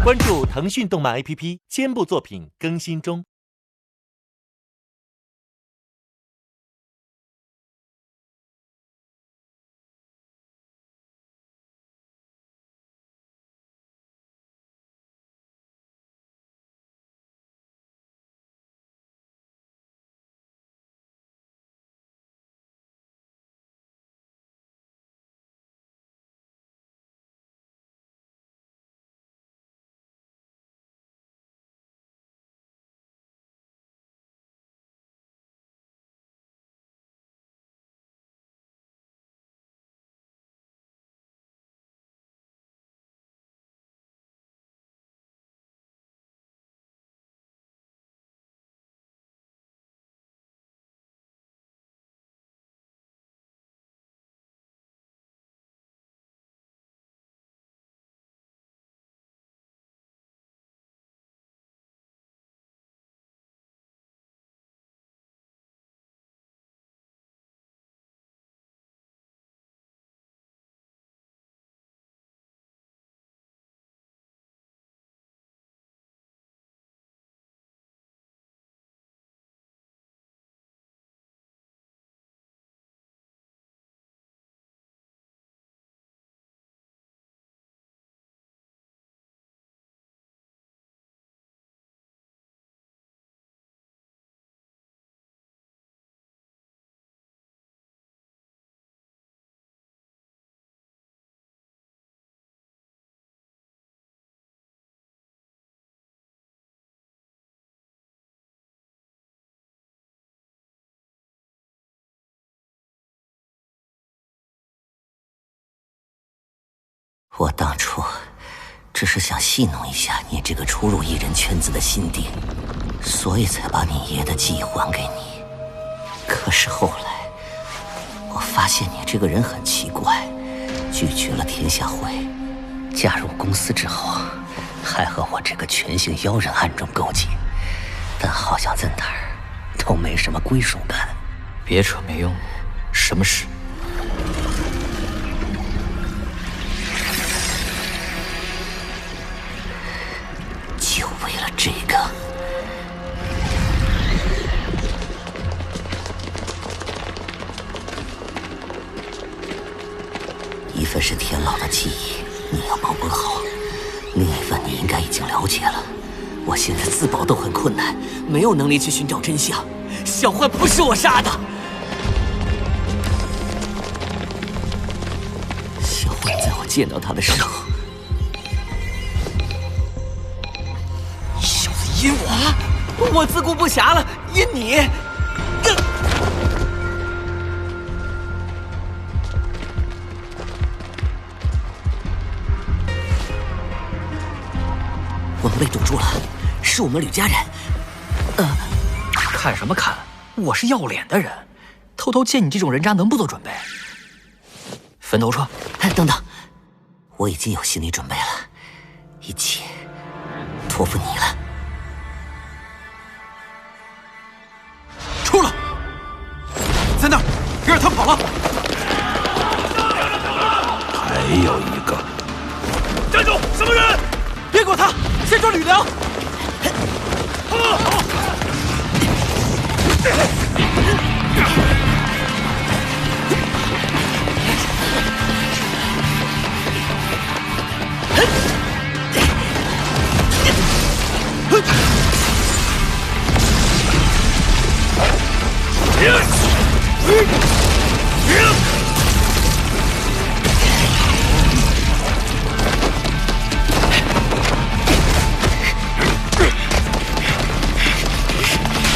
关注腾讯动漫 APP， 肩部作品更新中。我当初只是想戏弄一下你这个初入艺人圈子的新丁，所以才把你爷的记忆还给你。可是后来，我发现你这个人很奇怪，拒绝了天下会，加入公司之后，还和我这个全性妖人暗中勾结，但好像在哪儿都没什么归属感。别扯没用，什么事？就为了这个，一份是天老的记忆，你要保管好；另一份你应该已经了解了。我现在自保都很困难，没有能力去寻找真相。小坏不是我杀的，小坏在我见到他的时候。因我自顾不暇了，因你，我们被堵住了，是我们吕家人。看什么看？我是要脸的人，偷偷见你这种人渣能不做准备？分头车。哎，等等，我已经有心理准备了，一切托付你了。出了，在那儿，别让他跑了。还有一个，站住！什么人？别管他，先抓吕梁。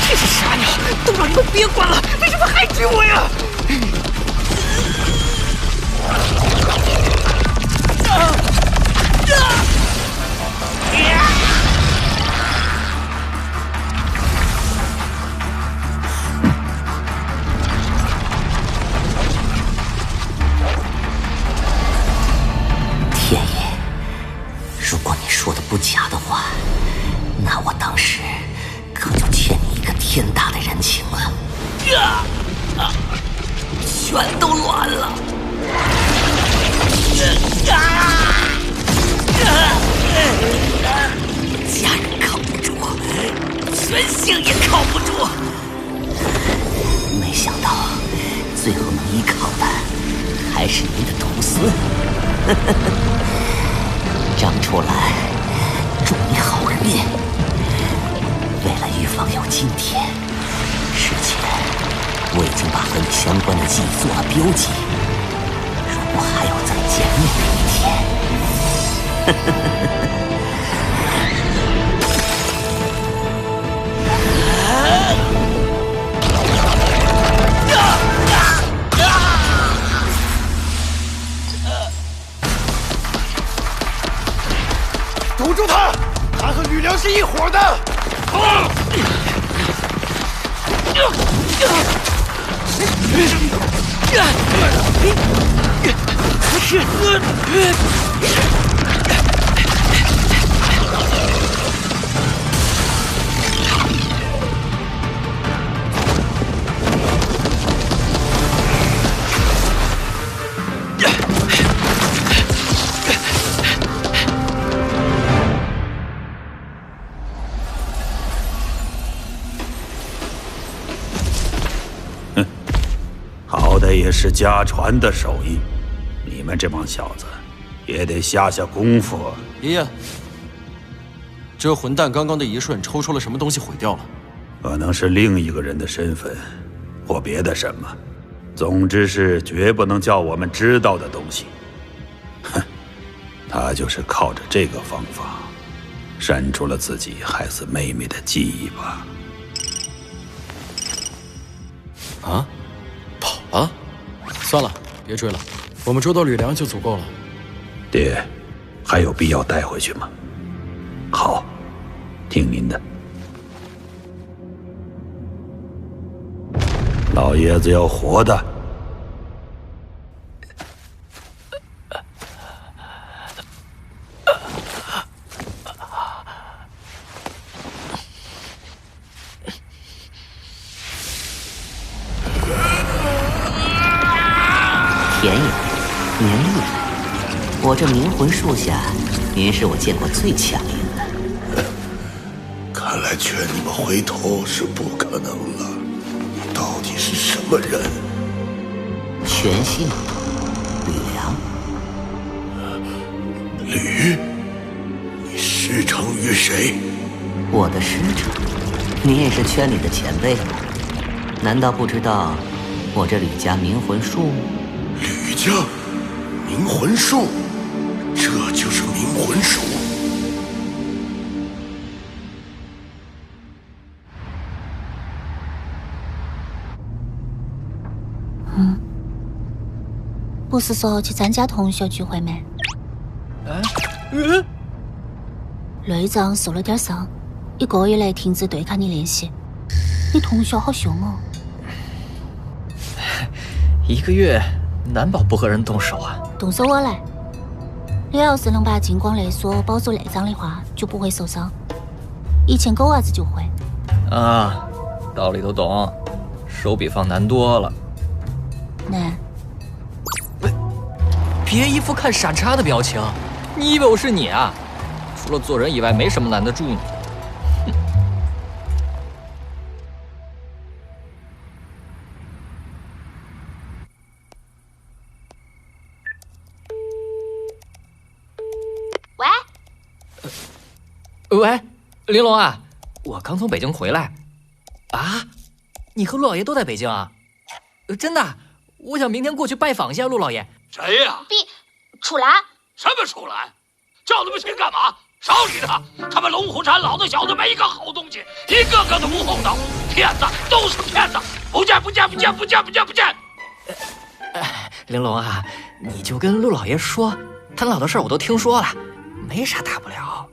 这是傻鸟，都让你们别管了，为什么还追我呀？天爷，如果你说的不假的话，那我当时可就欠你一个天大的人情了。全都乱了。张楚岚，祝你好运。为了预防有今天，事前我已经把和你相关的记忆做了标记。如果还有再见面的一天，堵住他！他和吕梁是一伙的。好歹也是家传的手艺，你们这帮小子也得下下功夫。爷爷，这混蛋刚刚的一瞬抽出了什么东西毁掉了？可能是另一个人的身份，或别的什么。总之是绝不能叫我们知道的东西。哼，他就是靠着这个方法，删除了自己害死妹妹的记忆吧。啊？跑了？算了，别追了，我们捉到吕梁就足够了。爹，还有必要带回去吗？好，听您的。老爷子要活的。田爷，您厉害！我这冥魂术下，您是我见过最强硬的。看来劝你们回头是不可能了。你到底是什么人？全姓吕梁。吕，你师承于谁？我的师承？您也是圈里的前辈吗？难道不知道我这吕家冥魂术？吕家冥魂术，这就是冥魂术。不是说去参加同学聚会没？队长受了点伤，1个月内停止对抗你练习。你同学好凶哦。1个月难保不和人动手啊。动手我来。你要是能把金光内锁保住内脏的话，就不会受伤。以前狗娃子就会。啊，道理都懂，手比方难多了。难。别一副看傻叉的表情，你以为我是你啊？除了做人以外，没什么难得住你。喂，玲珑啊，我刚从北京回来。啊，你和陆老爷都在北京啊？真的，我想明天过去拜访一下陆老爷。谁呀？楚岚。什么楚岚？叫他们去干嘛？少理他！他们龙虎山老子小子没一个好东西，一个个都不厚道，骗子都是骗子！不见！玲珑啊，你就跟陆老爷说，他老的事儿我都听说了，没啥大不了。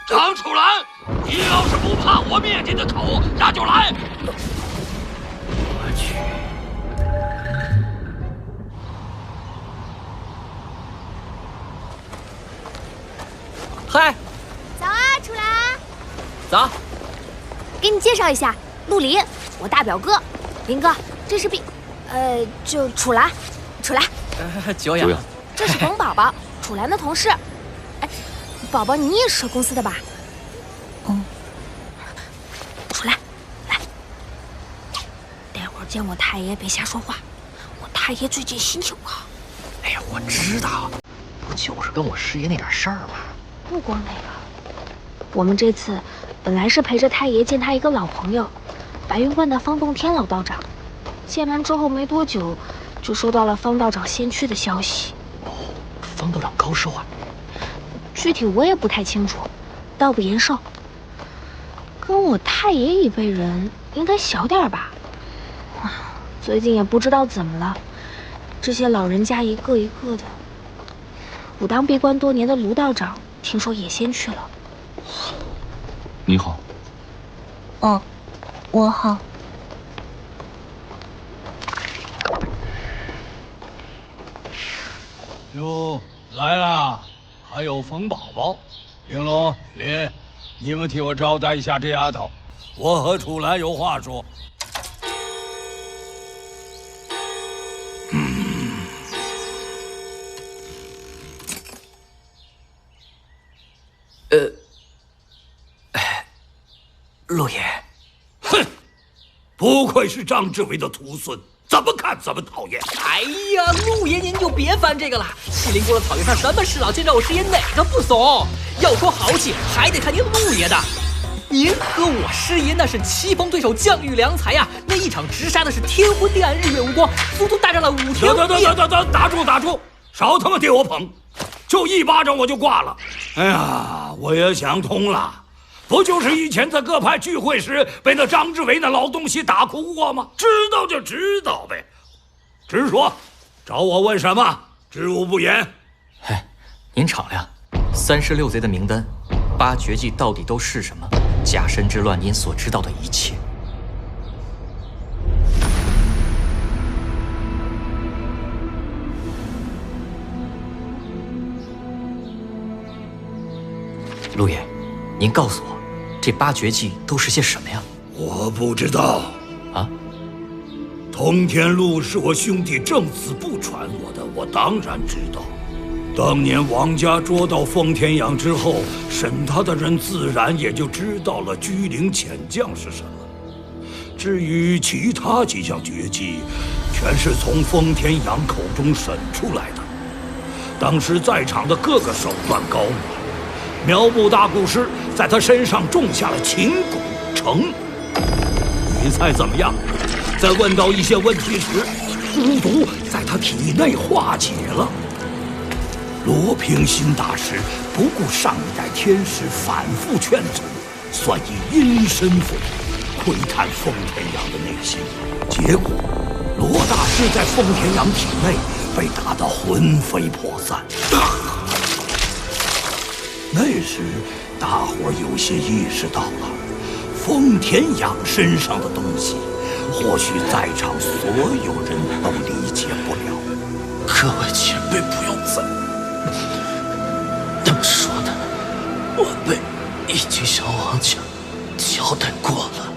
张楚岚，你要是不怕我灭你的口，那就来。我去。嗨，早啊，楚岚。早。给你介绍一下，陆离，我大表哥。林哥，这是就楚岚。久仰。这是冯宝宝，楚岚的同事。哎，宝宝，你也是公司的吧？楚岚，来，待会儿见我太爷别瞎说话。太爷最近心情不好。哎呀，我知道，不就是跟我师爷那点事儿吗？不光那个，我们这次本来是陪着太爷见他一个老朋友，白云观的方洞天老道长。见完之后没多久，就收到了方道长先去的消息。哦，方道长高寿啊？具体我也不太清楚，道不言寿。跟我太爷一辈人应该小点吧。最近也不知道怎么了，这些老人家一个一个的。武当闭关多年的卢道长，听说也先去了。你好。哦，我好。哟，来啦！还有冯宝宝、玲珑、林，你们替我招待一下这丫头，我和楚兰有话说。陆爷，哼，不愧是张志伟的徒孙，怎么看怎么讨厌。哎呀，陆爷您就别烦这个了。西陵国的草原上什么事老见着我师爷哪个不怂？要说豪气，还得看您陆爷的。您和我师爷那是棋逢对手，将遇良才呀！那一场直杀的是天昏地暗，日月无光，足足大战了5天。打住！少他妈给我捧！就一巴掌我就挂了。哎呀，我也想通了。不就是以前在各派聚会时被那张志伟那老东西打哭过吗？知道就知道呗，直说，找我问什么？知无不言。哎，您敞亮，36贼的名单，8绝技到底都是什么？假身之乱，您所知道的一切。陆爷，您告诉我。这8绝技都是些什么呀？我不知道。啊？通天路是我兄弟郑子布传我的，我当然知道。当年王家捉到封天阳之后，审他的人自然也就知道了居灵潜将是什么。至于其他几项绝技，全是从封天阳口中审出来的。当时在场的各个手段高明。苗步大古师在他身上种下了琴鼓成，你猜怎么样？在问到一些问题时，巫毒在他体内化解了。罗平心大师不顾上一代天师反复劝阻，算以阴身份窥探封天阳的内心，结果罗大师在封天阳体内被打得魂飞魄散。那时，大伙儿有些意识到了，封天阳身上的东西，或许在场所有人都理解不了。各位前辈不用再这么说的，晚辈已经向王家交代过了。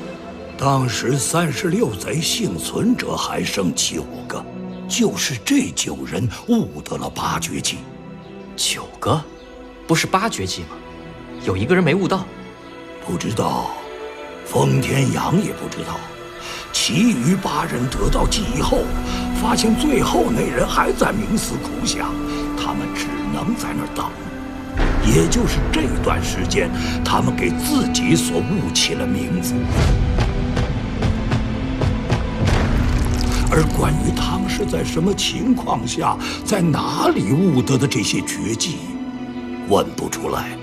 当时36贼幸存者还剩9个，就是这9人悟得了8绝技。9个？不是8绝技吗？有一个人没悟到。不知道，封天阳也不知道。其余8人得到记忆后，发现最后那人还在冥思苦想，他们只能在那儿等。也就是这段时间，他们给自己所悟起了名字。而关于他们是在什么情况下，在哪里悟得的这些绝技，问不出来。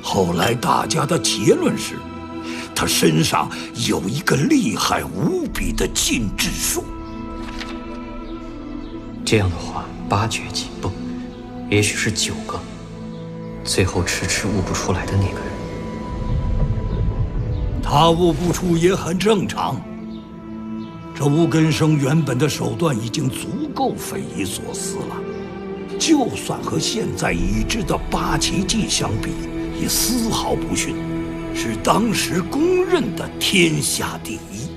后来大家的结论是，他身上有一个厉害无比的禁制术。这样的话，8绝技不，也许是9个，最后迟迟悟不出来的那个人。他悟不出也很正常。这吴根生原本的手段已经足够匪夷所思了，就算和现在已知的8奇技相比，也丝毫不逊，是当时公认的天下第一。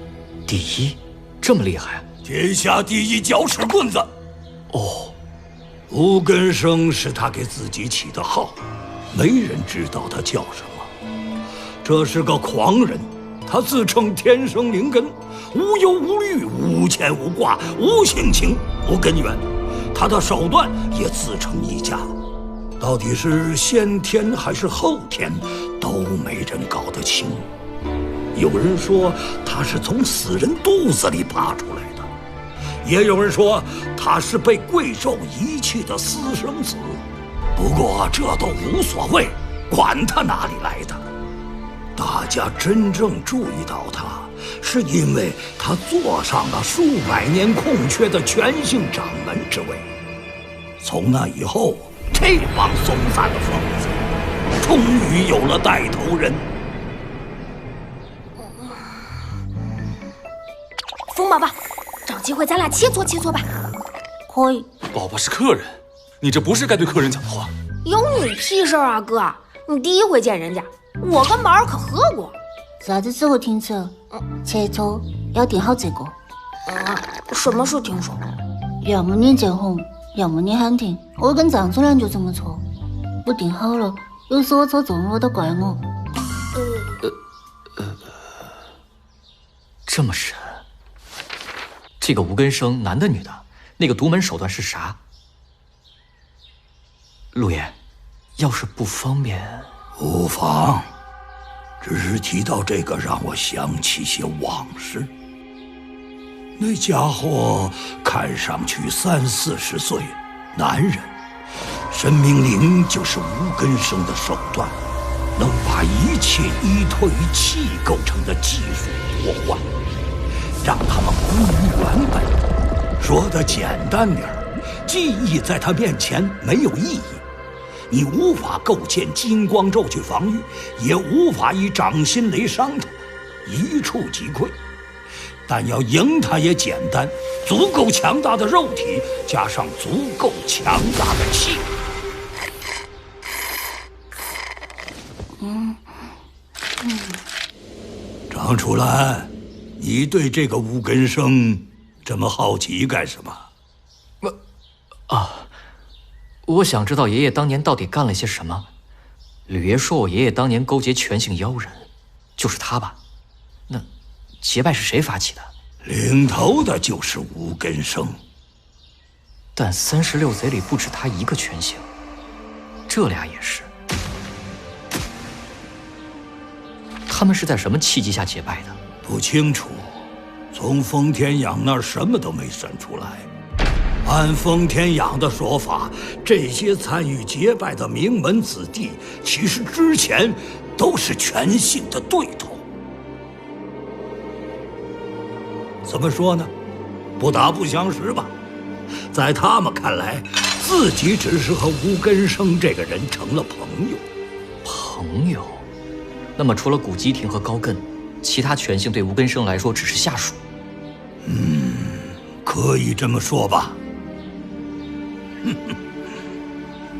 第一？这么厉害啊？天下第一搅屎棍子。哦，吴根生是他给自己起的号，没人知道他叫什么。这是个狂人，他自称天生灵根，无忧无虑，无牵无挂，无性情，无根源。他的手段也自成一家，到底是先天还是后天，都没人搞得清。有人说他是从死人肚子里爬出来的，也有人说他是被贵胄遗弃的私生子。不过这都无所谓，管他哪里来的。大家真正注意到他，是因为他坐上了数百年空缺的全姓掌门之位。从那以后，这帮松散的疯子终于有了带头人。风宝宝，找机会咱俩切磋切磋吧。可以。宝宝是客人，你这不是该对客人讲的话。有你屁事啊，哥！你第一回见人家，我跟宝儿可喝过。啥子时候听说？切磋要定好这个。什么是听说？要么你见红，要么你喊停。我跟藏族人就这么搓，不定好了，有时我搓中了都怪我。这么神？这个无根生男的女的？那个独门手段是啥？陆爷，要是不方便，无妨。只是提到这个，让我想起些往事。那家伙看上去30-40岁，男人，神明灵就是无根生的手段，能把一切依托于气构成的技术夺换，让他们归于原本。说的简单点儿，技艺在他面前没有意义。你无法构建金光咒去防御，也无法以掌心雷伤他，一触即溃。但要赢他也简单，足够强大的肉体加上足够强大的气。张楚岚，你对这个无根生这么好奇干什么？我想知道爷爷当年到底干了些什么。吕爷说我爷爷当年勾结全姓妖人，就是他吧？那结拜是谁发起的？领头的就是无根生。但36贼里不止他一个全姓，这俩也是。他们是在什么契机下结拜的？不清楚，从封天养那儿什么都没审出来。按封天养的说法，这些参与结拜的名门子弟，其实之前都是全姓的对头。怎么说呢？不打不相识吧。在他们看来，自己只是和无根生这个人成了朋友。朋友？那么除了古基亭和高艮，其他全姓对无根生来说只是下属？可以这么说吧。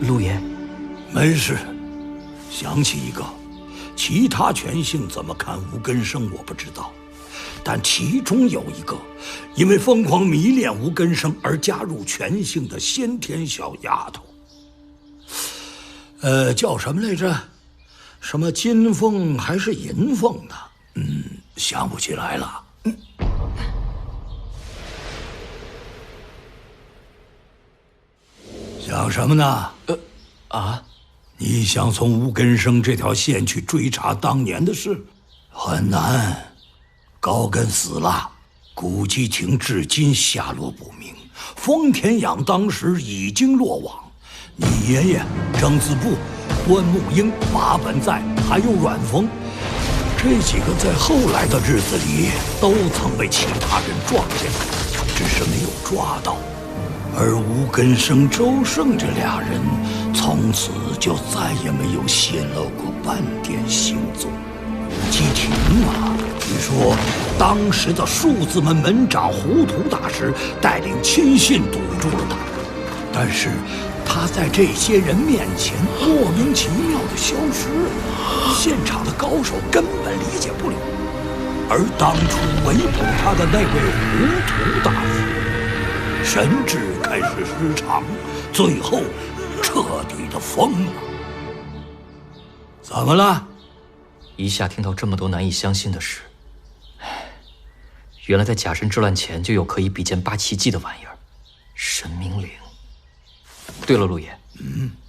陆爷，没事。想起一个，其他全姓怎么看无根生我不知道，但其中有一个因为疯狂迷恋无根生而加入全姓的先天小丫头，叫什么来着？什么金凤还是银凤的？想不起来了。想什么呢？你想从无根生这条线去追查当年的事，很难。高艮死了，古基亭至今下落不明，封田养当时已经落网，你爷爷郑子布、关木英、马本在还有阮冯，这几个在后来的日子里都曾被其他人撞见，只是没有抓到。而吴根生、周胜这俩人，从此就再也没有泄露过半点行踪。基廷啊，据说当时的数字门门长糊涂大师带领亲信堵住了他，但是他在这些人面前莫名其妙的消失，现场的高手根本理解不了。而当初围捕他的那位糊涂大师，神智开始失常，最后彻底的疯了。怎么了？一下听到这么多难以相信的事，原来在假神之乱前就有可以比肩8奇迹的玩意儿，神明灵。对了，陆爷，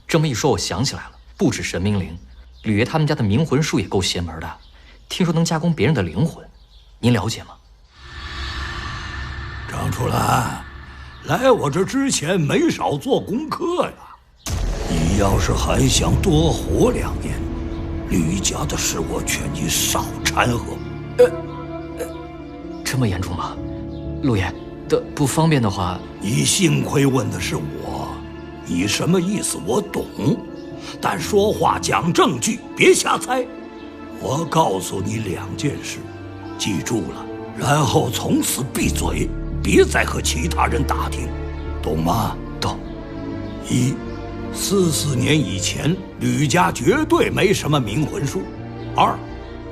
这么一说，我想起来了，不止神明灵，吕爷他们家的冥魂术也够邪门的，听说能加工别人的灵魂，您了解吗？张楚岚，来我这之前没少做功课呀。你要是还想多活2年，吕家的事我劝你少掺和。这么严重吗？陆爷，不方便的话，你幸亏问的是我，你什么意思我懂，但说话讲证据，别瞎猜。我告诉你2件事，记住了，然后从此闭嘴，别再和其他人打听，懂吗？懂。1、44年以前，吕家绝对没什么冥魂术。2、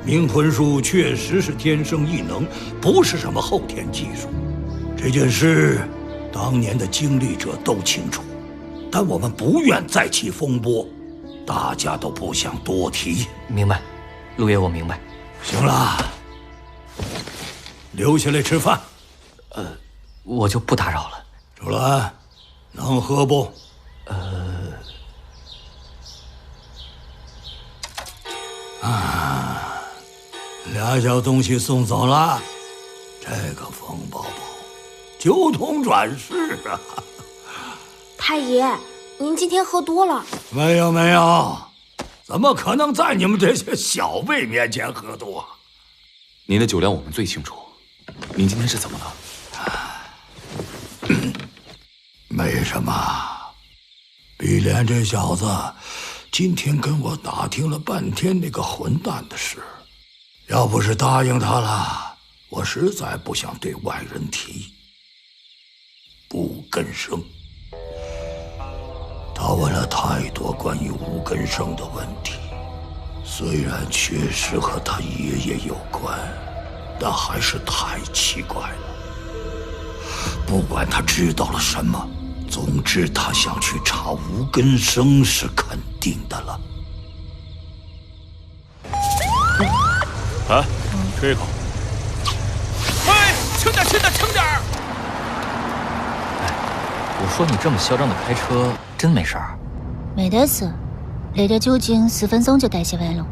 冥魂术确实是天生异能，不是什么后天技术。这件事，当年的经历者都清楚，但我们不愿再起风波，大家都不想多提。明白，陆爷，我明白。行了，留下来吃饭。我就不打扰了。楚岚，能喝不？俩小东西送走了，这个冯宝宝九通转世啊！太爷，您今天喝多了。没有，怎么可能在你们这些小辈面前喝多？您的酒量我们最清楚，您今天是怎么了？没什么，碧莲这小子今天跟我打听了半天那个混蛋的事，要不是答应他了，我实在不想对外人提。无根生，他问了太多关于无根生的问题，虽然确实和他爷爷有关，但还是太奇怪了。不管他知道了什么，总之他想去查无根生是肯定的了。来，吹一口。喂，轻点，轻点！我说你这么嚣张的开车，真没事儿？没得事，那点酒精10分钟就代谢完了。